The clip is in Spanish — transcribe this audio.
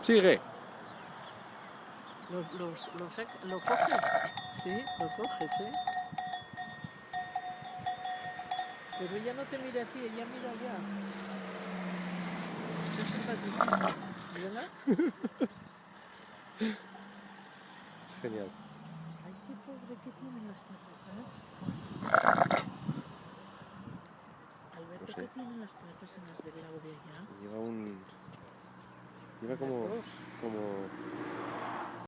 Sigue. ¿Lo coges? Sí, lo coges, ¿eh? Pero ella no te mira a ti, ella mira allá. Está simpaticísima. ¿Mírala? Es genial. Ay, qué pobre que tienen las patotas. No Alberto, sé. ¿qué tienen las patas en las del lado de allá? Lleva un... Lleva En las como... dos. Como...